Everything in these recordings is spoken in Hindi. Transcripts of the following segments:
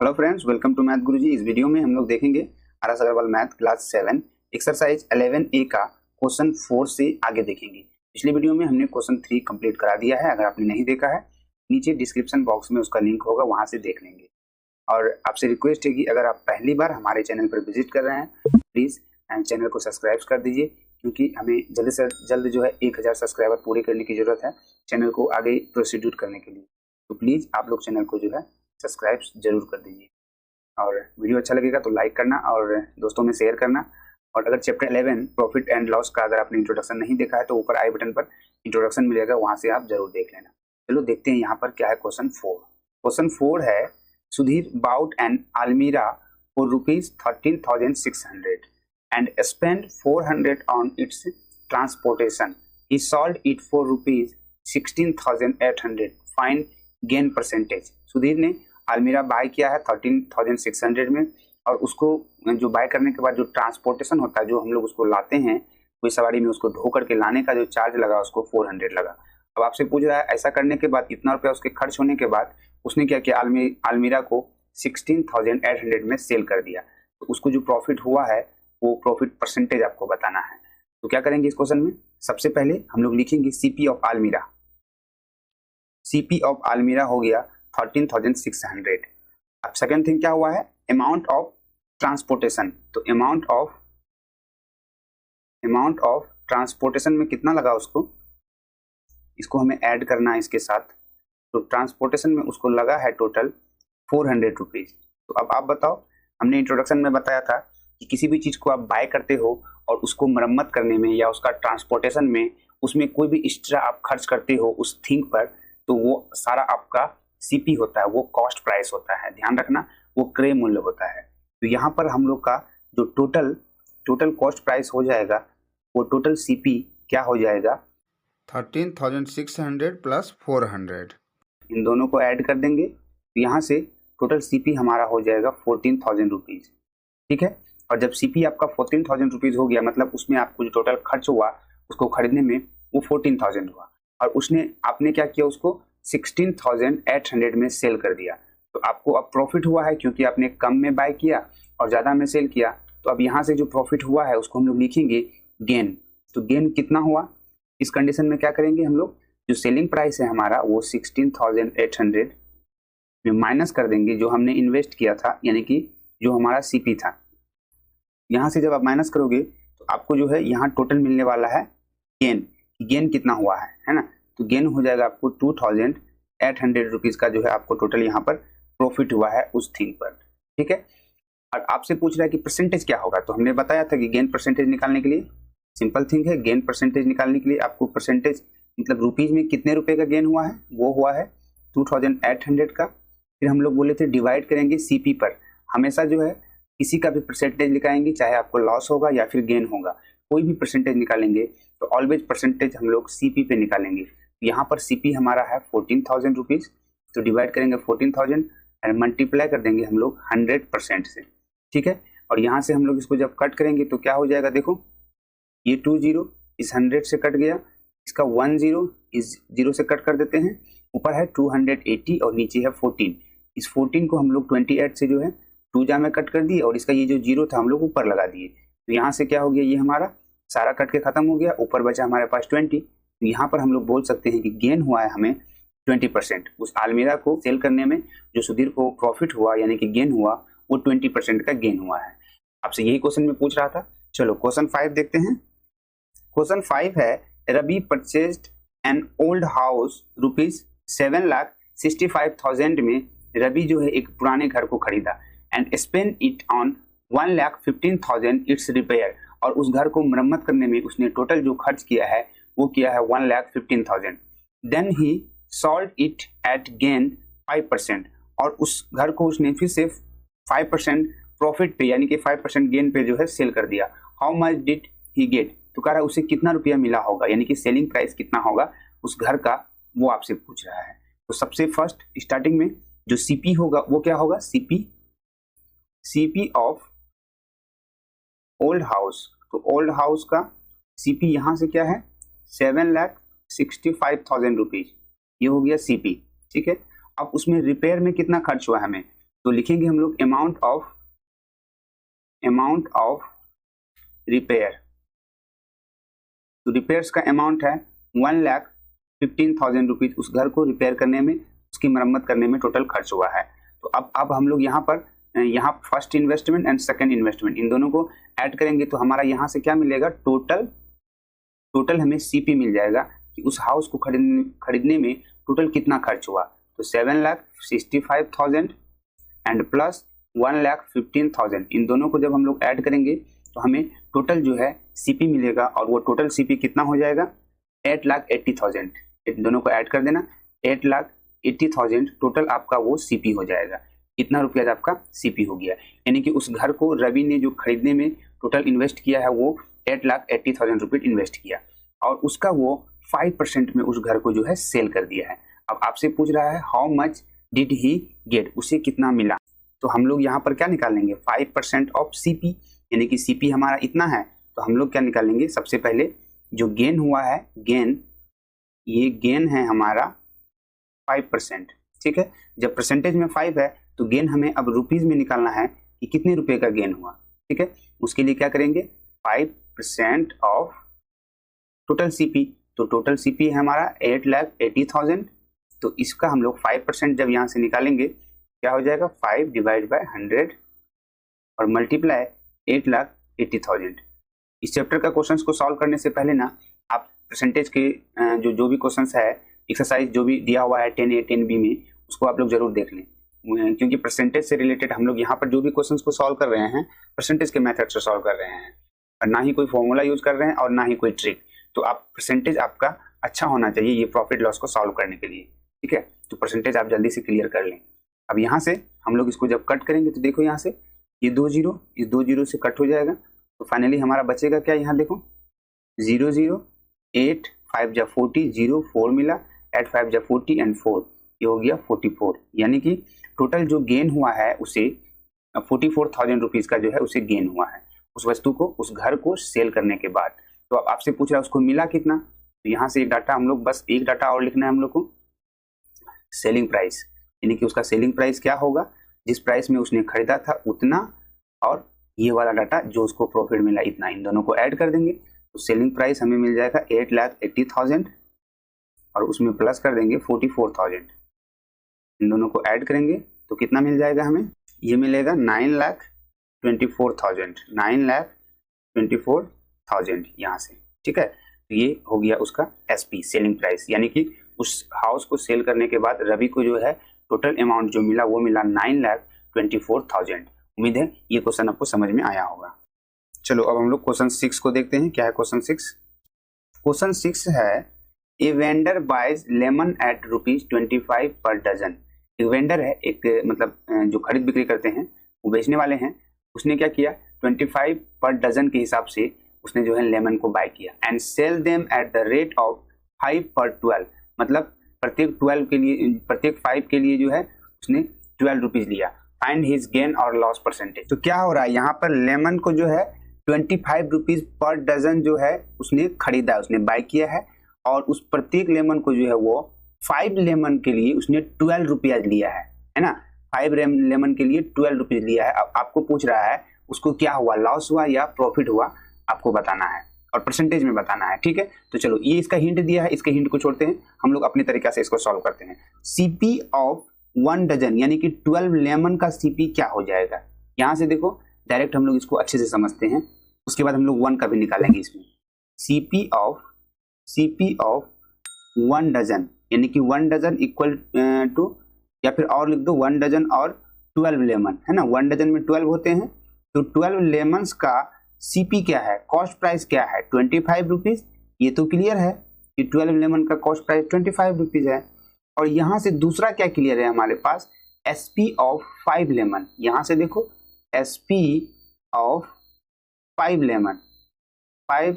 Hello friends, welcome to math Guruji. इस वीडियो में हम लोग देखेंगे R S Agarwal math class 7 exercise 11A का क्वेश्चन 4 से आगे देखेंगे। पिछले वीडियो में हमने क्वेश्चन 3 कंप्लीट करा दिया है। अगर आपने नहीं देखा है, नीचे डिस्क्रिप्शन बॉक्स में उसका लिंक होगा, वहां से देख लेंगे। और आपसे रिक्वेस्ट है कि अगर आप पहली बार हमारे चैनल पर विजिट कर रहे हैं, प्लीज चैनल को सब्सक्राइब कर दीजिए, क्योंकि हमें जल्द से जल्द जो है 1000 सब्सक्राइबर पूरे करने की जरूरत है चैनल को आगे प्रोसीड्यूट करने के लिए। तो प्लीज आप लोग चैनल को जो है सब्सक्राइब जरूर कर दीजिए, और वीडियो अच्छा लगेगा तो लाइक करना और दोस्तों में शेयर करना। और अगर चैप्टर 11 प्रॉफिट एंड लॉस का अगर आपने इंट्रोडक्शन नहीं देखा है तो ऊपर आई बटन पर इंट्रोडक्शन मिलेगा, वहां से आप जरूर देख लेना। चलो देखते हैं यहाँ पर क्या है। क्वेश्चन 4 है, Sudhir bought an almirah for ₹13,600 and spend 400 on its transportation. He sold it for ₹16,800। Find gain percentage. Sudhir ने अलमीरा बाय किया है 13,600 में, और उसको जो बाय करने के बाद जो ट्रांसपोर्टेशन होता है, जो हम लोग उसको लाते हैं कोई सवारी में, उसको ढो करके लाने का जो चार्ज लगा उसको 400 लगा। अब आपसे पूछ रहा है ऐसा करने के बाद, इतना रुपया उसके खर्च होने के बाद उसने क्या किया, अलमीरा को 16,800 में सेल कर दिया। तो उसको जो प्रॉफिट हुआ है वो प्रॉफिट परसेंटेज आपको बताना है। तो क्या करेंगे इस क्वेश्चन में, सबसे पहले हम लोग लिखेंगे सीपी ऑफ अलमीरा। सीपी ऑफ अलमीरा हो गया 13,600। अब सेकेंड थिंग क्या हुआ है, अमाउंट ऑफ ट्रांसपोर्टेशन। तो अमाउंट ऑफ ट्रांसपोर्टेशन में कितना लगा उसको, इसको हमें ऐड करना है इसके साथ। तो ट्रांसपोर्टेशन में उसको लगा है टोटल 400 रुपीज। तो अब आप बताओ, हमने इंट्रोडक्शन में बताया था कि किसी भी चीज को आप बाय करते हो और उसको मरम्मत करने में या उसका ट्रांसपोर्टेशन में उसमें कोई भी एक्स्ट्रा आप खर्च करते हो उस थिंग पर, तो वो सारा आपका सीपी होता है, वो कॉस्ट प्राइस होता है। ध्यान रखना, वो क्रय मूल्य होता है। तो यहाँ पर हम लोग का जो टोटल कॉस्ट प्राइस हो जाएगा, वो टोटल सीपी क्या हो जाएगा, 13,600 प्लस 400। इन दोनों को ऐड कर देंगे। तो यहाँ से टोटल सीपी हमारा हो जाएगा 14,000 रुपीज। ठीक है। और जब सीपी आपका 14,000 रुपीज हो गया, मतलब उसमें आपको जो टोटल खर्च हुआ उसको खरीदने में, वो 14,000 हुआ, और आपने क्या किया, उसको 16,800 में सेल कर दिया। तो आपको अब प्रॉफिट हुआ है, क्योंकि आपने कम में बाय किया और ज्यादा में सेल किया। तो अब यहाँ से जो प्रॉफिट हुआ है उसको हम लोग लिखेंगे गेन। तो गेन कितना हुआ, इस कंडीशन में क्या करेंगे हम लोग, जो सेलिंग प्राइस है हमारा वो 16,800 में माइनस कर देंगे जो हमने इन्वेस्ट किया था, यानी कि जो हमारा सीपी था। यहाँ से जब आप माइनस करोगे तो आपको जो है यहाँ टोटल मिलने वाला है गेन कितना हुआ है ना। तो गेन हो जाएगा आपको 2,800 रुपीज का जो है आपको टोटल यहाँ पर प्रॉफिट हुआ है उस थिंग पर। ठीक है। और आपसे पूछ रहा है कि परसेंटेज क्या होगा। तो हमने बताया था कि गेन परसेंटेज निकालने के लिए सिंपल थिंग है, गेन परसेंटेज निकालने के लिए आपको परसेंटेज मतलब रुपीज में कितने रुपए का गेन हुआ है, वो हुआ है 2,800 का। फिर हम लोग बोले थे डिवाइड करेंगे सीपी पर। हमेशा जो है किसी का भी परसेंटेज निकालेंगे, चाहे आपको लॉस होगा या फिर गेन होगा, कोई भी परसेंटेज निकालेंगे तो ऑलवेज परसेंटेज हम लोग सीपी पे निकालेंगे। यहाँ पर सीपी हमारा है 14,000 रुपीज। तो डिवाइड करेंगे 14,000 एंड मल्टीप्लाई कर देंगे हम लोग 100% से। ठीक है। और यहाँ से हम लोग इसको जब कट करेंगे तो क्या हो जाएगा, देखो ये 20 इस 100 से कट गया, इसका 10 इस 0 से कट कर देते हैं, ऊपर है 280 और नीचे है 14। इस 14 को हम लोग 28 से जो है 2 जा में कट कर दिए, और इसका ये जो 0 था हम लोग ऊपर लगा दिए। तो यहाँ से क्या हो गया, ये हमारा सारा कट के खत्म हो गया, ऊपर बचा हमारे पास 20। तो यहाँ पर हम लोग बोल सकते हैं कि गेन हुआ है हमें 20%। उस अलमीरा को सेल करने में जो सुधीर को प्रॉफिट हुआ यानी कि गेन हुआ, वो 20% का गेन हुआ है। आपसे यही क्वेश्चन में पूछ रहा था। चलो क्वेश्चन 5 देखते हैं। क्वेश्चन 5 है, Ravi purchased an old house ₹7,65,000 में। रवि जो है एक पुराने घर को खरीदा and spend it on 1,15,000 it's repair. और उस घर को मरम्मत करने में उसने टोटल जो खर्च किया है वो किया है 1,15,000। Then he sold it at gain 5%। और उस घर को उसने फिर से 5% प्रॉफिट पे यानी कि 5% गेन पे जो है सेल कर दिया। How much did he get. तो कह रहा है उसे कितना रुपया मिला होगा, यानी कि सेलिंग प्राइस कितना होगा उस घर का, वो आपसे पूछ रहा है। तो सबसे फर्स्ट स्टार्टिंग में जो सीपी होगा वो क्या होगा, सीपी ऑफ ओल्ड हाउस। तो ओल्ड हाउस का सीपी यहाँ से क्या है 7,65,000 रुपीज, ये हो गया सीपी। ठीक है। अब उसमें रिपेयर में कितना खर्च हुआ हमें, तो लिखेंगे हम लोग अमाउंट ऑफ रिपेयर। तो रिपेयर्स का अमाउंट है 1,15,000 रुपीज। उस घर को रिपेयर करने में, उसकी मरम्मत करने में टोटल खर्च हुआ है। तो अब हम लोग यहाँ पर first investment and second investment इन दोनों को ऐड करेंगे तो हमारा यहाँ से क्या मिलेगा, टोटल हमें सीपी मिल जाएगा कि उस हाउस को खरीदने में टोटल कितना खर्च हुआ। तो 7,65,000 एंड प्लस 1,15,000 इन दोनों को जब हम लोग ऐड करेंगे तो हमें टोटल जो है सीपी मिलेगा, और वो टोटल सीपी कितना हो जाएगा, 8,80,000। इन दोनों को ऐड कर देना, 8,80,000 टोटल आपका वो सीपी हो जाएगा। इतना रुपया आपका सीपी हो गया, यानी कि उस घर को रवि ने जो खरीदने में टोटल इन्वेस्ट किया है वो 8,80,000 रुपये इन्वेस्ट किया, और उसका वो 5% में उस घर को जो है सेल कर दिया है। अब आपसे पूछ रहा है how much did he get, उसे कितना मिला। तो हम लोग यहाँ पर क्या निकालेंगे, 5% ऑफ सीपी, यानी कि सीपी हमारा इतना है। तो हम लोग क्या निकालेंगे, सबसे पहले जो गेन हुआ है, ये गेन है हमारा 5%। ठीक है, जब परसेंटेज में 5 है तो गेन हमें अब रुपीज में निकालना है कि कितने रुपए का गेन हुआ। ठीक है, उसके लिए क्या करेंगे, 5% ऑफ टोटल सीपी। तो टोटल सीपी है हमारा 8,80,000। तो इसका हम लोग 5% जब यहाँ से निकालेंगे क्या हो जाएगा, 5 डिवाइड बाय 100 और मल्टीप्लाई 8,80,000। इस चैप्टर का क्वेश्चंस को सॉल्व करने से पहले ना आप परसेंटेज के जो भी क्वेश्चंस है, एक्सरसाइज जो भी दिया हुआ है 10A 10B में, उसको आप लोग जरूर देख लें, क्योंकि परसेंटेज से रिलेटेड हम लोग यहाँ पर जो भी क्वेश्चंस को सॉल्व कर रहे हैं परसेंटेज के मेथड से सॉल्व कर रहे हैं, और ना ही कोई फॉर्मूला यूज कर रहे हैं और ना ही कोई ट्रिक। तो आप परसेंटेज आपका अच्छा होना चाहिए ये प्रॉफिट लॉस को सॉल्व करने के लिए। ठीक है, तो परसेंटेज आप जल्दी से क्लियर कर लें। अब यहाँ से हम लोग इसको जब कट करेंगे तो देखो यहाँ से ये 2 0 इस 2 0 से कट हो जाएगा। तो फाइनली हमारा बचेगा क्या, यहाँ देखो 0 0 8 5 जा 40 0 4 मिला, 8 5 जा 40 एंड 4, ये हो गया 44। यानी कि टोटल जो गेन हुआ है उसे 44,000 रुपीज का जो है उसे गेन हुआ है उस वस्तु को, उस घर को सेल करने के बाद। तो अब आपसे पूछ रहा है उसको मिला कितना। तो यहाँ से एक डाटा हम लोग, बस एक डाटा और लिखना है हम लोग को, सेलिंग प्राइस, यानी कि उसका सेलिंग प्राइस क्या होगा, जिस प्राइस में उसने खरीदा था उतना, और ये वाला डाटा जो उसको प्रॉफिट मिला इतना, इन दोनों को ऐड कर देंगे। तो सेलिंग प्राइस हमें मिल जाएगा 8,80,000 और उसमें प्लस कर देंगे 44,000। इन दोनों को ऐड करेंगे तो कितना मिल जाएगा हमें, ये मिलेगा 9,24,000, 9,24,000 यहाँ से। ठीक है, तो ये हो गया उसका एसपी, सेलिंग प्राइस, यानी कि उस हाउस को सेल करने के बाद रवि को जो है टोटल अमाउंट जो मिला वो मिला 9,24,000। उम्मीद है ये क्वेश्चन आपको समझ में आया होगा। चलो अब हम लोग क्वेश्चन 6 को देखते हैं। क्या है क्वेश्चन 6? क्वेश्चन 6 है, a vendor buys lemon at ₹25 per dozen. एक वेंडर है, एक मतलब जो खरीद बिक्री करते हैं, वो बेचने वाले हैं। उसने क्या किया, 25 पर डजन के हिसाब से उसने जो है लेमन को बाय किया, and sell them at the rate of 5 पर 12। मतलब प्रत्येक 5 के लिए जो है उसने 12 रुपीज लिया। फाइंड हिज गेन और लॉस परसेंटेज। तो क्या हो रहा है यहाँ पर, लेमन को जो है 25 रुपीज पर डजन जो है उसने खरीदा, उसने बाय किया है, और उस प्रत्येक लेमन को जो है वो 5 लेमन के लिए उसने 12 रुपया लिया है ना। 5 लेमन के लिए 12 रुपीज लिया है। अब आपको पूछ रहा है उसको क्या हुआ, लॉस हुआ या प्रॉफिट हुआ, आपको बताना है और परसेंटेज में बताना है। ठीक है, तो चलो ये इसका हिंट दिया है, इसके हिंट को छोड़ते हैं, हम लोग अपने तरीका से इसको सॉल्व करते हैं। सीपी ऑफ 1 डजन, यानी कि 12 लेमन का सीपी क्या हो जाएगा। यहाँ से देखो डायरेक्ट हम लोग इसको अच्छे से समझते हैं, उसके बाद हम लोग 1 का भी निकालेंगे इसमें। सीपी ऑफ 1 डजन, यानी कि 1 डजन इक्वल टू, या फिर और लिख दो 1 डजन और 12 लेमन, है ना। 1 डजन में 12 होते हैं, तो 12 लेमन्स का सीपी क्या है, कॉस्ट प्राइस क्या है, 25 रुपीज। ये तो क्लियर है कि 12 लेमन का कॉस्ट प्राइस 25 रुपीज है। और यहाँ से दूसरा क्या क्लियर है हमारे पास, एसपी ऑफ 5 लेमन। यहाँ से देखो एसपी ऑफ 5 लेमन, 5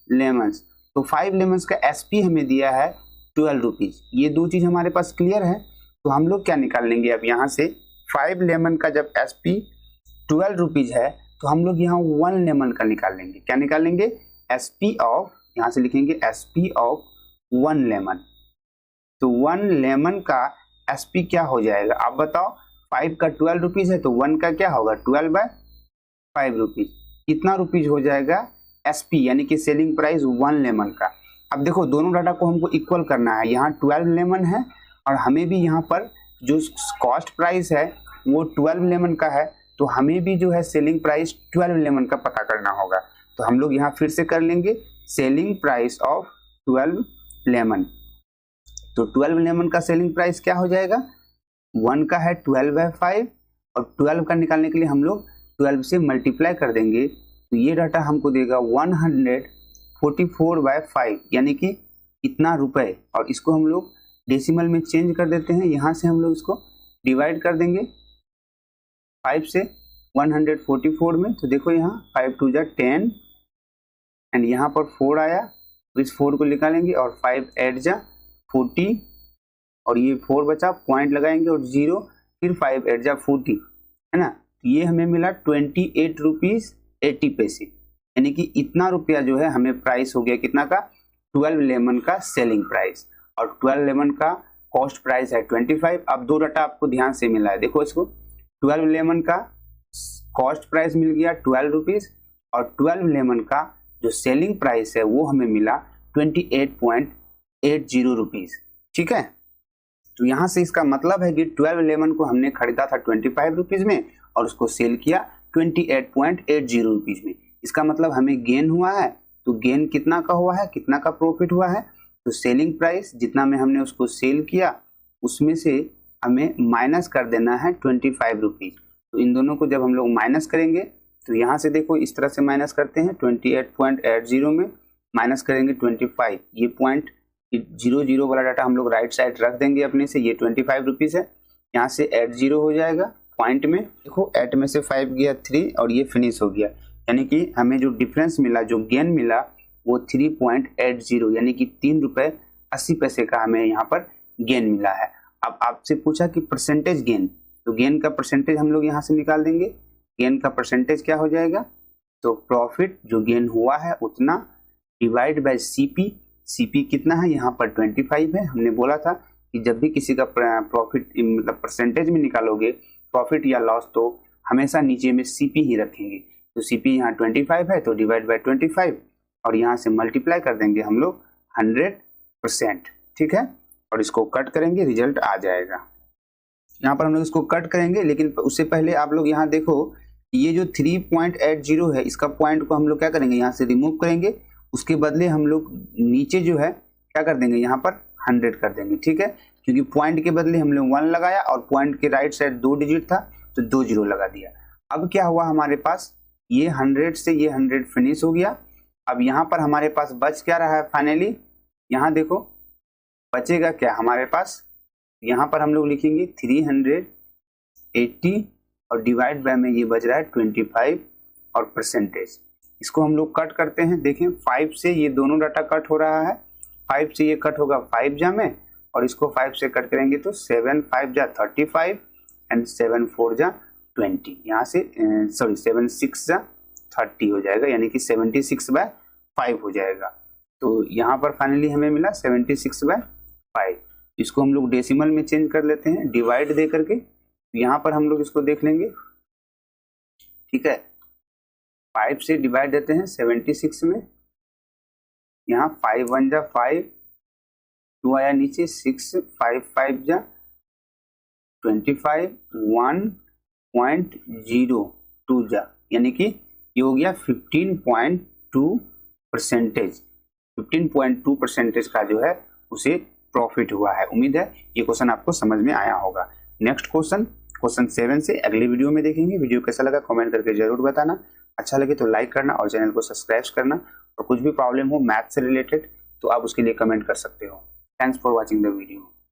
लेमन्स, तो 5 लेमन्स का एसपी हमें दिया है 12 रुपीज। ये दो चीज हमारे पास क्लियर है। तो हम लोग क्या निकाल लेंगे अब यहाँ से, 5 लेमन का जब एसपी 12 रुपीज है तो हम लोग यहाँ 1 लेमन का निकाल लेंगे। क्या निकाल लेंगे, एसपी ऑफ, यहाँ से लिखेंगे एसपी ऑफ 1 लेमन। तो 1 लेमन का एसपी क्या हो जाएगा, आप बताओ। 5 का 12 रुपीज़ है तो 1 का क्या होगा 12/5 रुपीज़। कितना रुपीज़ हो जाएगा एसपी यानी कि सेलिंग प्राइस 1 लेमन का। अब देखो दोनों डाटा को हमको इक्वल करना है, यहाँ 12 लेमन है और हमें भी यहाँ पर जो कॉस्ट प्राइस है वो 12 लेमन का है, तो हमें भी जो है सेलिंग प्राइस 12 लेमन का पता करना होगा। तो हम लोग यहाँ फिर से कर लेंगे सेलिंग प्राइस ऑफ 12 लेमन। तो 12 लेमन का सेलिंग प्राइस क्या हो जाएगा 1 का है 12/5 और 12 का निकालने के लिए हम लोग 12 से मल्टीप्लाई कर देंगे तो ये डाटा हमको देगा 144/5 यानी कि इतना रुपए। और इसको हम लोग डेसिमल में चेंज कर देते हैं, यहाँ से हम लोग इसको डिवाइड कर देंगे 5 से 144 में। तो देखो यहाँ 5 2 जा 10 एंड यहाँ पर 4 आया, तो इस 4 को निकालेंगे और 5 8 जा 40 और ये 4 बचा, पॉइंट लगाएंगे और 0, फिर 5 8 जा 40 है ना। ये हमें मिला 28 रुपीज़ 80 पैसे, यानी कि इतना रुपया जो है हमें प्राइस हो गया कितना का 12 लेमन का सेलिंग प्राइस, और 12 लेमन का कॉस्ट प्राइस है 25। अब दो डाटा आपको ध्यान से मिला है, देखो इसको 12 लेमन का कॉस्ट प्राइस मिल गया 12 रुपीज़ और 12 लेमन का जो सेलिंग प्राइस है वो हमें मिला 28.80 रुपीज़। ठीक है, तो यहाँ से इसका मतलब है कि 12 लेमन को हमने खरीदा था 25 रुपीज़ में और उसको सेल किया 28.80 रुपीज़ में। इसका मतलब हमें गेन हुआ है, तो गेन कितना का हुआ है, कितना का प्रॉफिट हुआ है, तो सेलिंग प्राइस जितना में हमने उसको सेल किया उसमें से हमें माइनस कर देना है 25 रुपीज़। तो इन दोनों को जब हम लोग माइनस करेंगे तो यहाँ से देखो इस तरह से माइनस करते हैं 28.80 में माइनस करेंगे 25, ये पॉइंट 00 वाला डाटा हम लोग राइट साइड रख देंगे अपने से, ये 25 रुपीज़ है, यहाँ से 80 हो जाएगा पॉइंट में। देखो 8 में से 5 गया 3 और ये फिनिश हो गया, यानी कि हमें जो डिफरेंस मिला, जो गेन मिला वो 3.80 यानी कि 3 रुपये 80 पैसे का हमें यहाँ पर गेन मिला है। अब आपसे पूछा कि परसेंटेज गेन, तो गेन का परसेंटेज हम लोग यहाँ से निकाल देंगे। गेन का परसेंटेज क्या हो जाएगा, तो प्रॉफिट जो गेन हुआ है उतना डिवाइड बाय सीपी। सीपी कितना है यहाँ पर 25 है। हमने बोला था कि जब भी किसी का प्रॉफिट मतलब परसेंटेज में निकालोगे प्रॉफिट या लॉस तो हमेशा नीचे में सीपी ही रखेंगे। तो सीपी यहाँ 25 है तो डिवाइड बाय 25 और यहाँ से मल्टीप्लाई कर देंगे हम लोग 100%। ठीक है, और इसको कट करेंगे रिजल्ट आ जाएगा। यहाँ पर हम लोग इसको कट करेंगे, लेकिन उससे पहले आप लोग यहाँ देखो ये जो 3.80 है इसका पॉइंट को हम लोग क्या करेंगे यहाँ से रिमूव करेंगे, उसके बदले हम लोग नीचे जो है क्या कर देंगे यहाँ पर 100 कर देंगे। ठीक है, क्योंकि पॉइंट के बदले हम लोग 1 लगाया और पॉइंट के राइट साइड 2 डिजिट था तो 2 0 लगा दिया। अब क्या हुआ हमारे पास, ये 100 से ये 100 फिनिश हो गया। अब यहाँ पर हमारे पास बच क्या रहा है फाइनली, यहाँ देखो बचेगा क्या हमारे पास, यहाँ पर हम लोग लिखेंगे 380 और डिवाइड बाय में ये बच रहा है 25 और परसेंटेज। इसको हम लोग कट करते हैं, देखें 5 से ये दोनों डाटा कट हो रहा है, 5 से ये कट होगा 5 जा में और इसको 5 से कट करेंगे तो 7 5 जा 35 एंड 7 4 जा 20, यहाँ से 7 6 जा 30 हो जाएगा, यानी कि 76/5 हो जाएगा। तो यहाँ पर फाइनली हमें मिला 76/5। इसको हम लोग डेसिमल में चेंज कर लेते हैं डिवाइड दे करके, यहाँ पर हम लोग इसको देख लेंगे। ठीक है, 5 से डिवाइड देते हैं 76 में, यहाँ 5 1 जा 5, 2 आया नीचे 6 5 5 जा 25 1.02 जा, यानी कि ये हो गया 15.2%। 15.2% का जो है उसे प्रॉफिट हुआ है। उम्मीद है ये क्वेश्चन आपको समझ में आया होगा। नेक्स्ट क्वेश्चन 7 से अगले वीडियो में देखेंगे। वीडियो कैसा लगा कमेंट करके जरूर बताना, अच्छा लगे तो लाइक करना और चैनल को सब्सक्राइब करना, और कुछ भी प्रॉब्लम हो मैथ से रिलेटेड तो आप उसके लिए कमेंट कर सकते हो। Thanks for watching the video.